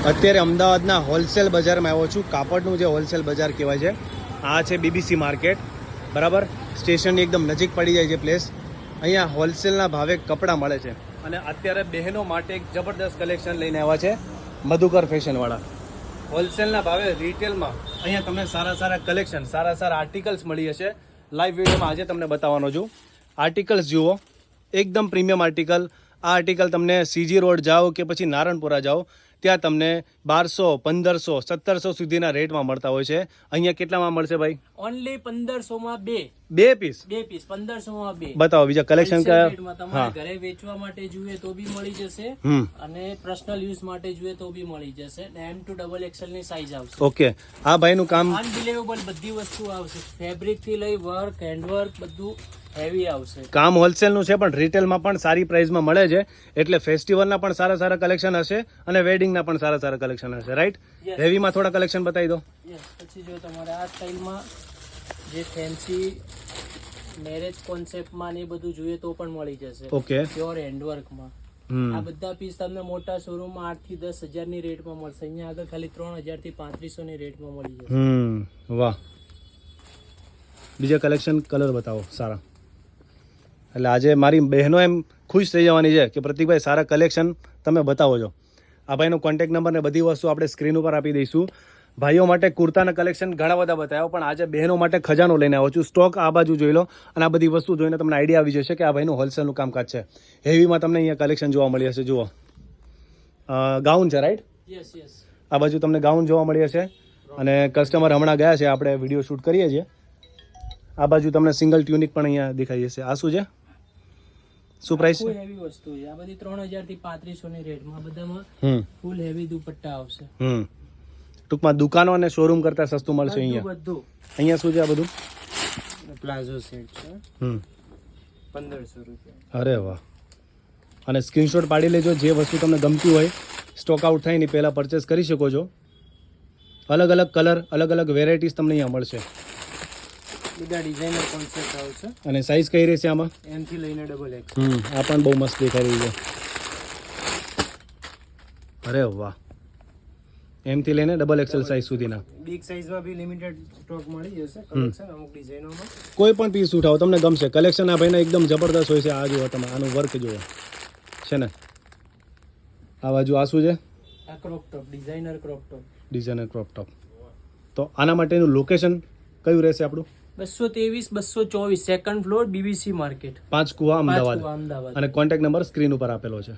અત્યારે અમદાવાદના હોલસેલ બજારમાં આવ્યો છું. કાપડનું જે હોલસેલ બજાર કહેવાય છે, આ છે બીબીસી માર્કેટ. બરાબર, સ્ટેશનની એકદમ નજીક પડી જાય છે પ્લેસ. અહીંયા હોલસેલના ભાવે કપડાં મળે છે. અને અત્યારે બહેનો માટે એક જબરદસ્ત કલેક્શન લઈને આવ્યા છે મધુકર ફેશનવાળા. હોલસેલના ભાવે રિટેલમાં અહીંયા તમને સારા કલેક્શન, સારા આર્ટિકલ્સ મળી હશે. લાઈવ વિડીયોમાં આજે તમને બતાવવાનો છું. આર્ટિકલ્સ જુઓ, એકદમ પ્રીમિયમ આર્ટિકલ. આ આર્ટિકલ તમને સીજી રોડ જાઓ કે પછી નારણપુરા જાઓ, ત્યાં તમને 1200, 1500, 1700 સુધીના રેટમાં મળતા હોય છે. અહીંયા કેટલામાં મળશે ભાઈ? ઓનલી 1500 માં બે પીસ 1500 માં બે. બતાવો બીજા કલેક્શન કયા? તમારે ઘરે વેચવા માટે જોઈએ તો બી મળી જશે અને પર્સનલ યુઝ માટે જોઈએ તો બી મળી જશે. M2 XXL ની સાઈઝ આવશે. ઓકે, આ ભાઈનું કામ અનબિલીવેબલ બધી વસ્તુ આવશે. ફેબ્રિક થી લઈ વર્ક, હેન્ડવર્ક બધું હેવી આવશે. કામ હોલસેલનું છે પણ રિટેલમાં પણ સારી પ્રાઇસમાં મળે છે. એટલે ફેસ્ટિવલના પણ સારા કલેક્શન હશે અને વેડિંગના પણ સારા કલેક્શન હશે. રાઈટ, હેવીમાં થોડા કલેક્શન બતાવી દો. પછી જો તમારે આ સ્ટાઇલમાં જે ફેન્સી મેરેજ કોન્સેપ્ટમાં ને બધું જોઈએ તો પણ મળી જશે. ઓકે, પ્યોર હેન્ડવર્કમાં આ બધા પીસ તમને મોટા શોરૂમમાં 8 થી 10,000 ની રેટમાં મળશે. અહીંયા આગળ ખાલી 3,000 થી 3,500 ની રેટમાં મળી જશે. વાહ, બીજા કલેક્શન કલર બતાવો સારા. એટલે આજે મારી બહેનો એમ ખુશ થઈ જવાની છે કે પ્રતિકભાઈ સારા કલેક્શન તમે બતાવો છો. આ ભાઈનો કોન્ટેક્ટ નંબર ને બધી વસ્તુ આપણે સ્ક્રીન ઉપર આપી દઈશું. ભાઈઓ માટે કુર્તાના કલેક્શન ઘણા બધા બતાવ્યા, પણ આજે બહેનો માટે ખજાનો લઈને આવ્યો છું. સ્ટોક આ બાજુ જોઈ લો અને આ બધી વસ્તુ જોઈને તમને આઈડિયા આવી જશે કે આ ભાઈનું હોલસેલનું કામકાજ છે. હેવીમાં તમને અહીંયા કલેક્શન જોવા મળી હશે. જુઓ, ગાઉન છે રાઈટ? યસ. આ બાજુ તમને ગાઉન જોવા મળી હશે અને કસ્ટમર હમણાં ગયા છે, આપણે વિડીયો શૂટ કરીએ છીએ. આ બાજુ તમને સિંગલ ટ્યુનિક પણ અહીંયા દેખાઈ જશે. આ શું છે? શું પ્રાઇસ છે? હેવી વસ્તુ છે આ બધી. 3,000 થી 3,500 ની રેટમાં બધામાં ફૂલ હેવી દુપટ્ટા આવશે. ટૂંકમાં દુકાનો અને શોરૂમ કરતા સસ્તું મળશે અહીંયા. બધું અહીંયા શું છે આ બધું? પ્લાઝો સેટ છે 1,500 રૂપિયા. અરે વાહ, અને સ્ક્રીનશોટ પાડી લેજો. જે વસ્તુ તમને ગમતી હોય સ્ટોક આઉટ થાય ને પહેલાં પરચેસ કરી શકો છો. અલગ કલર, અલગ વેરાયટીઝ તમને અહીંયા મળશે. બધા ડિઝાઇનર કોન્સેપ્ટ આવશે. અને સાઈઝ કઈ રહેશે આમાં? M થી લઈને XXL. આ પણ બહુ મસ્ત દેખાઈ રહી છે. અરે વાહ, M થી લઈને XXL સાઈઝ સુધીના. બિગ સાઈઝમાં બી લિમિટેડ સ્ટોક મળી જશે. કલેક્શન અમુક ડિઝાઇનોમાં કોઈ પણ પીસ ઉઠાવો તમને ગમશે. કલેક્શન આ ભાઈના એકદમ જબરદસ્ત હોય છે. આ જુઓ તમે, આનું વર્ક જુઓ છે ને. આ બાજુ આ શું છે? આ crop top, designer crop top. તો આના માટેનું લોકેશન કયું રહેશે આપણું? 223, 224 સેકન્ડ ફ્લોર, બીબીસી માર્કેટ, 5 કુવા, અમદાવાદ. અમદાવાદ. અને કોન્ટેક્ટ નંબર સ્ક્રીન ઉપર આપેલો છે.